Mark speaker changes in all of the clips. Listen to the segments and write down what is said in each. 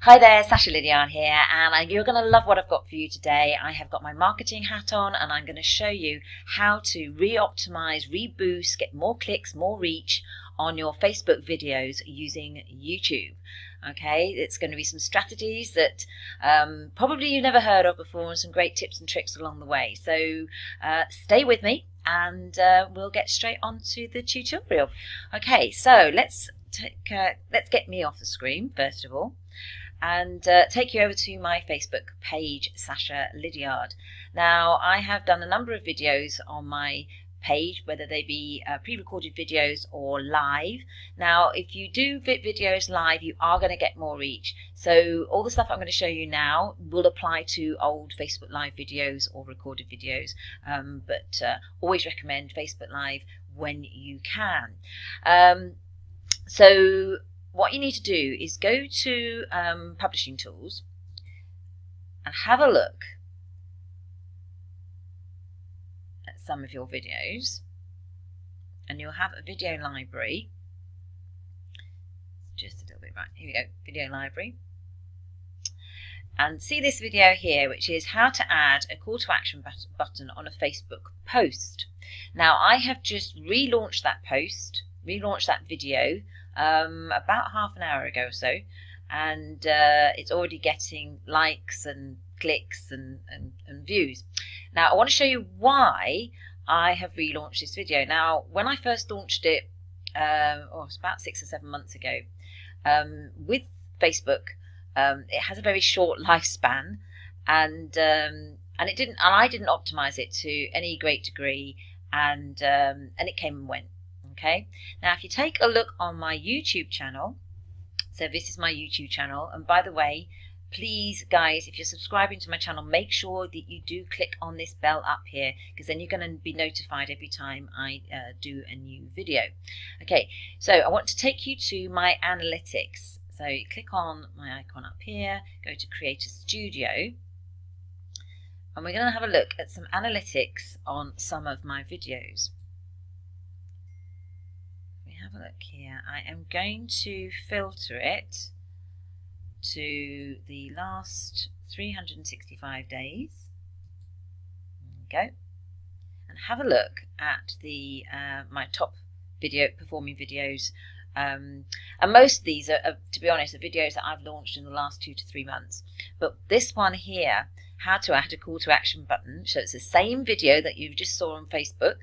Speaker 1: Hi there, Sasha Lydiard here, and you're going to love what I've got for you today. I have got my marketing hat on, and I'm going to show you how to re-optimize, reboost, get more clicks, more reach on your Facebook videos using YouTube. Okay, it's going to be some strategies that probably you've never heard of before, and some great tips and tricks along the way. So stay with me, and we'll get straight on to the tutorial. Okay, so let's get me off the screen first of all, and take you over to my Facebook page, Sasha Lydiard. Now, I have done a number of videos on my page, whether they be pre-recorded videos or live. Now, if you do videos live, you are going to get more reach. So all the stuff I'm going to show you now will apply to old Facebook Live videos or recorded videos, but always recommend Facebook Live when you can. So what you need to do is go to Publishing Tools and have a look at some of your videos, and you'll have a video library. Just a little bit, right, here we go, video library. And see this video here, which is how to add a call to action button on a Facebook post. Now, I have just relaunched that post, relaunched that video about half an hour ago or so, and it's already getting likes and clicks and views. Now, I want to show you why I have relaunched this video. Now, when I first launched it, it's about 6 or 7 months ago, with Facebook, it has a very short lifespan, and I didn't optimize it to any great degree, and it came and went. Okay, now if you take a look on my YouTube channel, so this is my YouTube channel, and by the way, please guys, if you're subscribing to my channel, make sure that you do click on this bell up here, because then you're going to be notified every time I do a new video. Okay, so I want to take you to my analytics. So you click on my icon up here, go to Creator Studio, and we're going to have a look at some analytics on some of my videos. Have a look here. I am going to filter it to the last 365 days. There we go. And have a look at the my top performing videos. And most of these are, to be honest, are videos that I've launched in the last 2 to 3 months. But this one here, how to add a call to action button. So it's the same video that you just saw on Facebook,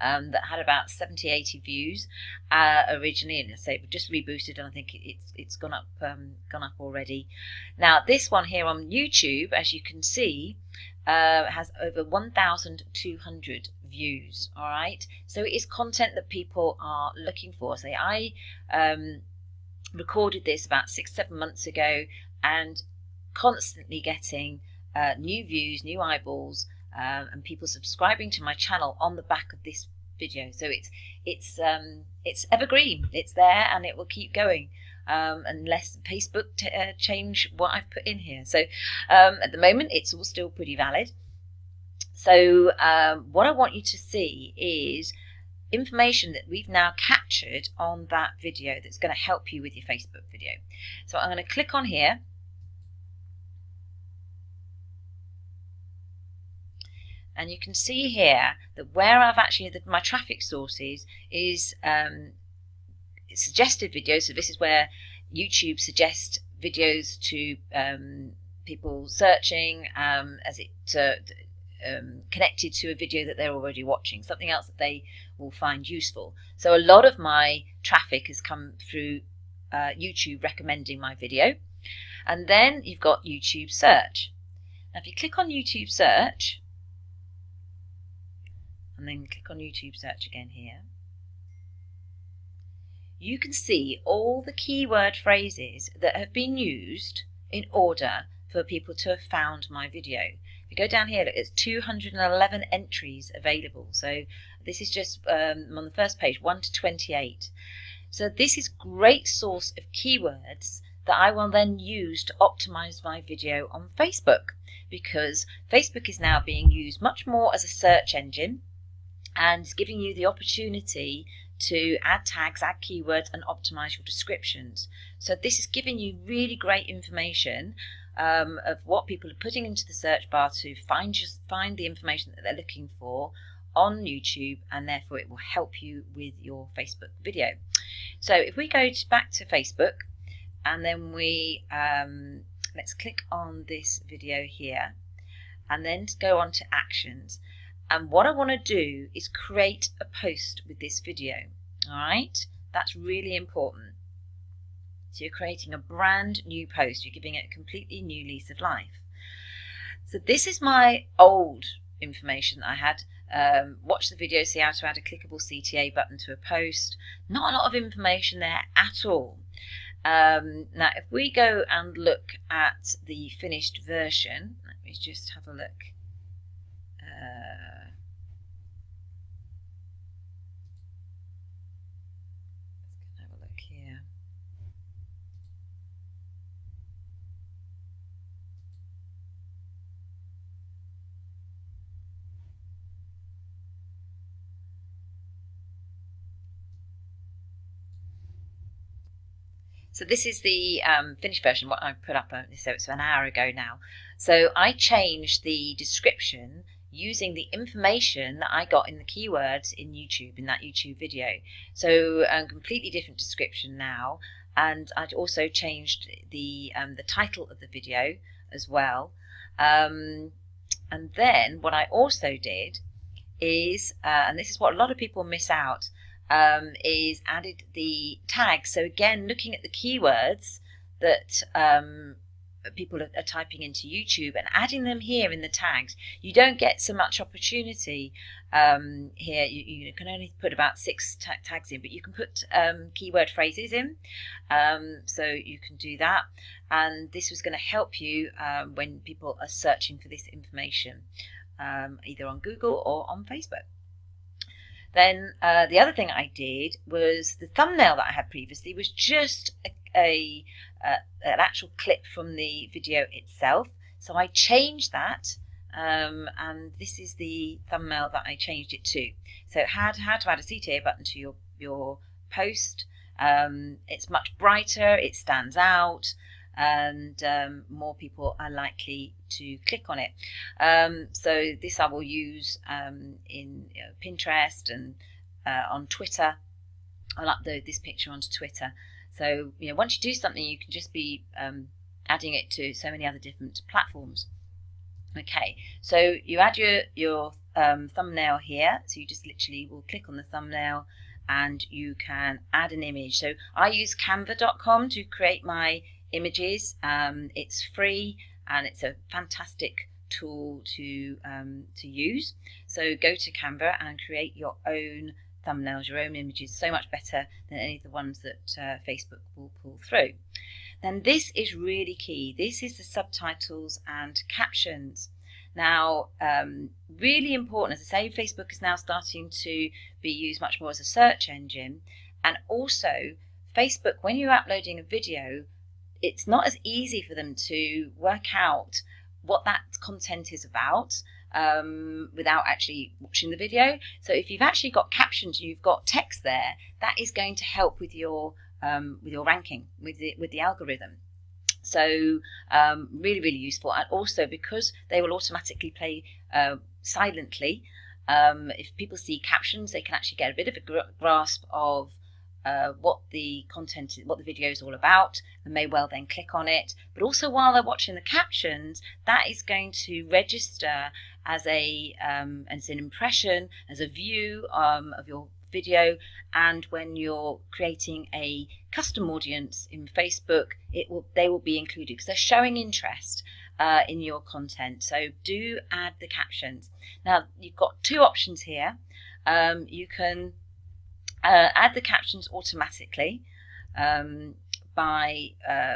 Speaker 1: that had about 70-80 views originally, and so we've just reboosted, and I think it's gone up already. Now this one here on YouTube, as you can see, has over 1,200 views. All right, so it is content that people are looking for. So I recorded this about 6-7 months ago, and constantly getting new views, new eyeballs, and people subscribing to my channel on the back of this video. So it's evergreen. It's there, and it will keep going unless Facebook change what I've put in here. So at the moment, it's all still pretty valid. So what I want you to see is information that we've now captured on that video that's going to help you with your Facebook video. So I'm going to click on here. And you can see here that where I've actually, my traffic sources is suggested videos. So this is where YouTube suggests videos to people searching as it connected to a video that they're already watching, something else that they will find useful. So a lot of my traffic has come through YouTube recommending my video. And then you've got YouTube search. Now if you click on YouTube search, and then click on YouTube search again here, you can see all the keyword phrases that have been used in order for people to have found my video. If you go down here, look, it's 211 entries available. So this is just on the first page, 1 to 28. So this is a great source of keywords that I will then use to optimize my video on Facebook, because Facebook is now being used much more as a search engine and giving you the opportunity to add tags, add keywords, and optimize your descriptions. So this is giving you really great information of what people are putting into the search bar to find the information that they're looking for on YouTube, and therefore it will help you with your Facebook video. So if we go back to Facebook, and then we let's click on this video here, and then go on to actions. And what I want to do is create a post with this video. All right, that's really important. So you're creating a brand new post. You're giving it a completely new lease of life. So this is my old information that I had. Watch the video, see how to add a clickable CTA button to a post. Not a lot of information there at all. Now, if we go and look at the finished version, let me just have a look. Let's have a look here. So this is the finished version, what I put up, so it's an hour ago now. So I changed the description using the information that I got in the keywords in YouTube, in that YouTube video. So a completely different description now. And I'd also changed the title of the video as well. And then what I also did is, and this is what a lot of people miss out, is added the tags. So again, looking at the keywords that people are typing into YouTube and adding them here in the tags. You don't get so much opportunity here. You can only put about 6 tags in, but you can put keyword phrases in. So you can do that. And this was going to help you when people are searching for this information, either on Google or on Facebook. Then the other thing I did was the thumbnail that I had previously was just an actual clip from the video itself. So I changed that, and this is the thumbnail that I changed it to. So how to add a CTA button to your post. It's much brighter, it stands out, and more people are likely to click on it. So this I will use in Pinterest and on Twitter. I'll upload this picture onto Twitter. So once you do something, you can just be adding it to so many other different platforms. Okay, so you add your thumbnail here. So you just literally will click on the thumbnail and you can add an image. So I use canva.com to create my images. It's free and it's a fantastic tool to use. So go to Canva and create your own thumbnails, your own images, so much better than any of the ones that Facebook will pull through. Then this is really key. This is the subtitles and captions. Now, really important, as I say, Facebook is now starting to be used much more as a search engine. And also, Facebook, when you're uploading a video, it's not as easy for them to work out what that content is about without actually watching the video. So if you've actually got captions, you've got text there, that is going to help with your ranking, with the algorithm. So really, really useful. And also because they will automatically play silently, if people see captions, they can actually get a bit of a grasp of what the content, what the video is all about, and may well then click on it. But also while they're watching the captions, that is going to register as an impression, as a view of your video. And when you're creating a custom audience in Facebook, they will be included because they're showing interest in your content. So do add the captions. Now you've got 2 options here. You can add the captions automatically by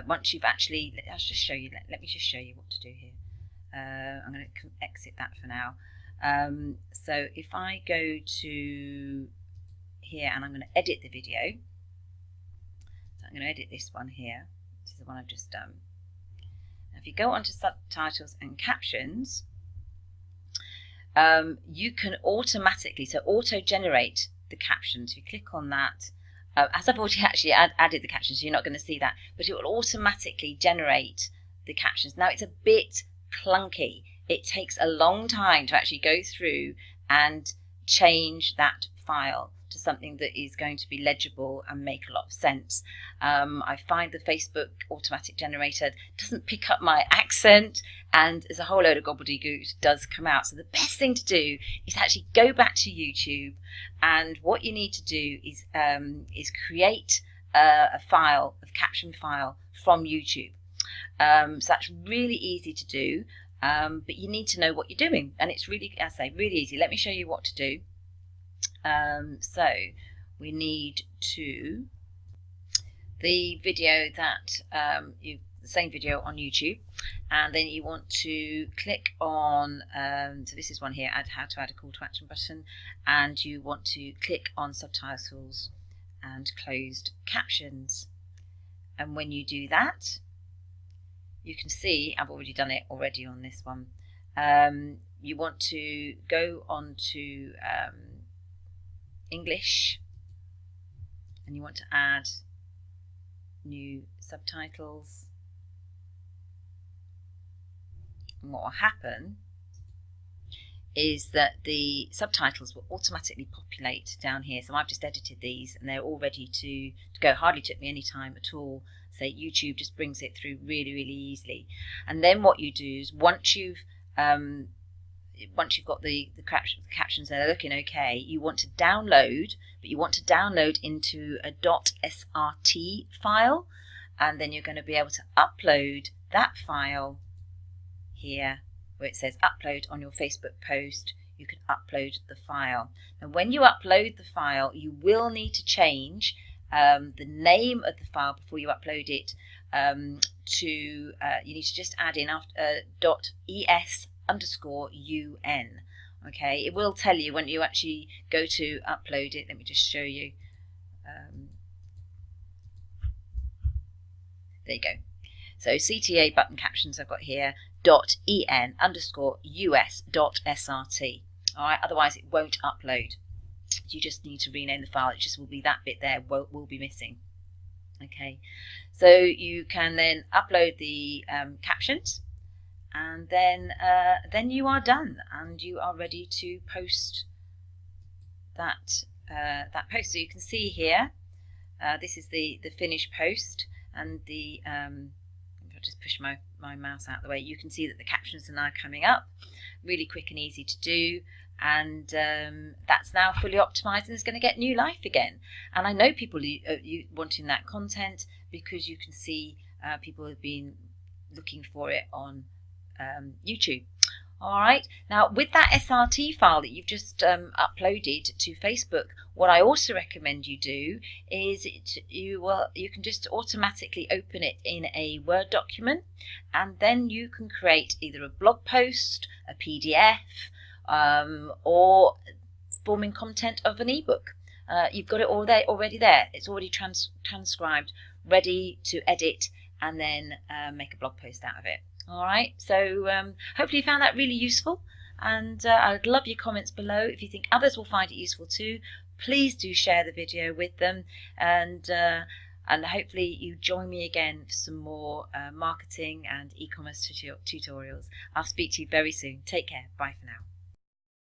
Speaker 1: once you've actually. Let's just show you. Let me just show you what to do here. I'm going to exit that for now. So if I go to here and I'm going to edit the video. So I'm going to edit this one here. This is the one I've just done. Now if you go onto subtitles and captions, you can automatically, so auto-generate the captions. If you click on that, as I've already actually added the captions, you're not going to see that, but it will automatically generate the captions. Now it's a bit clunky. It takes a long time to actually go through and change that file to something that is going to be legible and make a lot of sense. I find the Facebook automatic generator doesn't pick up my accent, and there's a whole load of gobbledygook does come out. So the best thing to do is actually go back to YouTube, and what you need to do is create a file, a caption file from YouTube. So that's really easy to do, but you need to know what you're doing, and it's really, as I say, really easy. Let me show you what to do. So we need to the video that the same video on YouTube, and then you want to click on so this is one here, how to add a call to action button, and you want to click on subtitles and closed captions. And when you do that, you can see I've already done it already on this one. You want to go on to English, and you want to add new subtitles, and what will happen is that the subtitles will automatically populate down here. So I've just edited these and they're all ready to go. Hardly took me any time at all. So YouTube just brings it through really, really easily. And then what you do is once you've got the captions that are looking okay, you want to download, but you want to download into a .srt file, and then you're going to be able to upload that file here where it says upload on your Facebook post. You can upload the file. And when you upload the file, you will need to change the name of the file before you upload it you need to just add in after .es_un. Okay, it will tell you when you actually go to upload it. Let me just show you. There you go. So CTA button captions I've got here .en_us.srt. All right, otherwise it won't upload. You just need to rename the file. It just will be that bit there will be missing. Okay, so you can then upload the captions, and then you are done, and you are ready to post that post. So you can see here, this is the finished post, and the I'll just push my mouse out of the way. You can see that the captions are now coming up, really quick and easy to do, and that's now fully optimized and is going to get new life again. And I know people are wanting that content, because you can see people have been looking for it on YouTube. All right, now with that SRT file that you've just uploaded to Facebook, what I also recommend you do is you can just automatically open it in a Word document, and then you can create either a blog post, a PDF, or forming content of an ebook. You've got it all there already there. It's already transcribed, ready to edit, and then make a blog post out of it. All right, so hopefully you found that really useful, and I'd love your comments below. If you think others will find it useful too, please do share the video with them, and hopefully you join me again for some more marketing and e-commerce tutorials. I'll speak to you very soon. Take care. Bye for now.